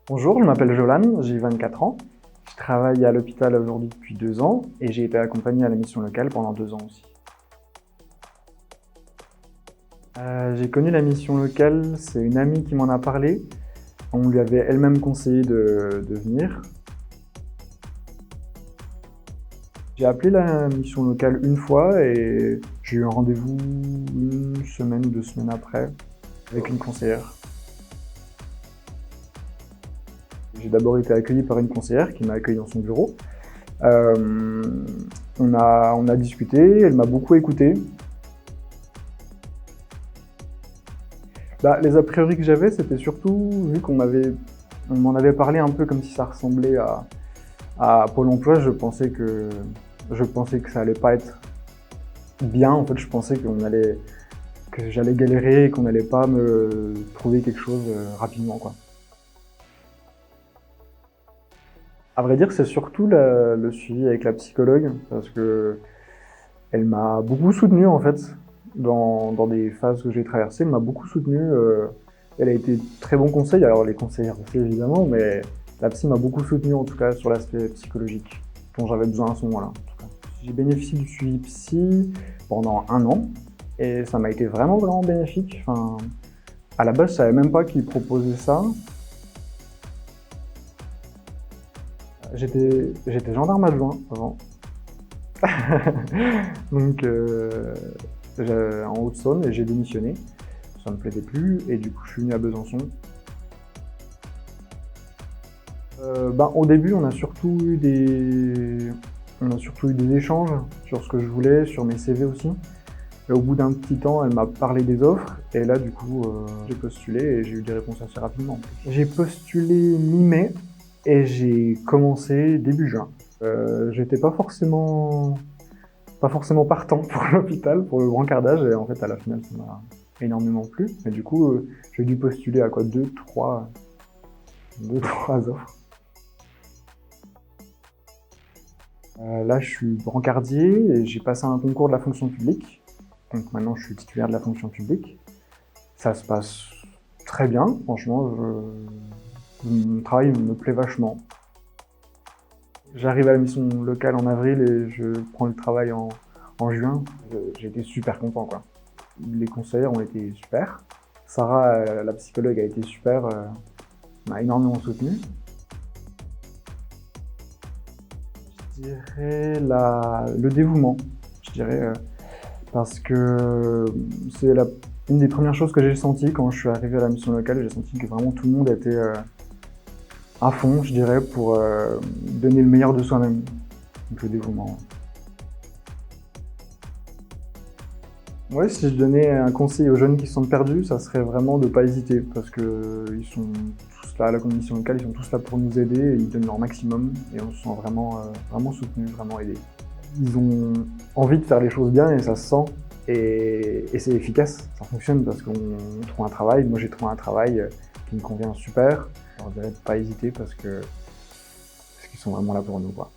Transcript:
Bonjour, je m'appelle Jolan, j'ai 24 ans. Je travaille à l'hôpital aujourd'hui depuis 2 ans et j'ai été accompagné à la mission locale pendant 2 ans aussi. J'ai connu la mission locale, c'est une amie qui m'en a parlé. On lui avait elle-même conseillé de venir. J'ai appelé la mission locale une fois et j'ai eu un rendez-vous une semaine ou 2 semaines après avec une conseillère. J'ai d'abord été accueilli par une conseillère qui m'a accueilli dans son bureau. Euh, on a discuté, elle m'a beaucoup écouté. Bah, les a priori que j'avais, c'était surtout, vu on m'en avait parlé un peu comme si ça ressemblait à Pôle emploi, je pensais que ça allait pas être bien. En fait, je pensais que j'allais galérer et qu'on n'allait pas me trouver quelque chose rapidement, quoi. À vrai dire, c'est surtout le suivi avec la psychologue, parce que elle m'a beaucoup soutenu en fait dans des phases que j'ai traversées. Elle m'a beaucoup soutenu. Elle a été très bon conseil. Alors les conseillères aussi évidemment, mais la psy m'a beaucoup soutenu en tout cas sur l'aspect psychologique dont j'avais besoin à ce moment-là. J'ai bénéficié du suivi psy pendant 1 an et ça m'a été vraiment bénéfique. Enfin, à la base, je savais même pas qu'ils proposaient ça. J'étais gendarme adjoint avant. Donc, en Haute-Saône et j'ai démissionné. Ça me plaisait plus et du coup, je suis venu à Besançon. Au début, on a surtout eu des échanges sur ce que je voulais, sur mes CV aussi. Et au bout d'un petit temps, elle m'a parlé des offres et là, du coup, j'ai postulé et j'ai eu des réponses assez rapidement. J'ai postulé mi-mai et j'ai commencé début juin. J'étais pas forcément partant pour l'hôpital, pour le grand quart d'âge, et en fait, à la finale, ça m'a énormément plu. Mais du coup, j'ai dû postuler à quoi 2, 3 offres. Là, je suis brancardier et j'ai passé un concours de la fonction publique. Donc maintenant, je suis titulaire de la fonction publique. Ça se passe très bien, franchement. Mon travail me plaît vachement. J'arrive à la mission locale en avril et je prends le travail en juin. J'ai été super content, quoi. Les conseillers ont été super. Sarah, la psychologue, a été super, m'a énormément soutenu. Je dirais le dévouement, je dirais, parce que c'est une des premières choses que j'ai senties quand je suis arrivé à la mission locale. J'ai senti que vraiment tout le monde était à fond, je dirais, pour donner le meilleur de soi-même. Donc le dévouement. Ouais, si je donnais un conseil aux jeunes qui se sentent perdus, ça serait vraiment de ne pas hésiter, parce que ils sont tous là à la commission locale, ils sont tous là pour nous aider, et ils donnent leur maximum, et on se sent vraiment soutenu, vraiment aidé. Ils ont envie de faire les choses bien, et ça se sent, et c'est efficace, ça fonctionne, parce qu'on trouve un travail. Moi j'ai trouvé un travail qui me convient super. Je leur dirais de ne pas hésiter, parce qu'ils sont vraiment là pour nous, quoi.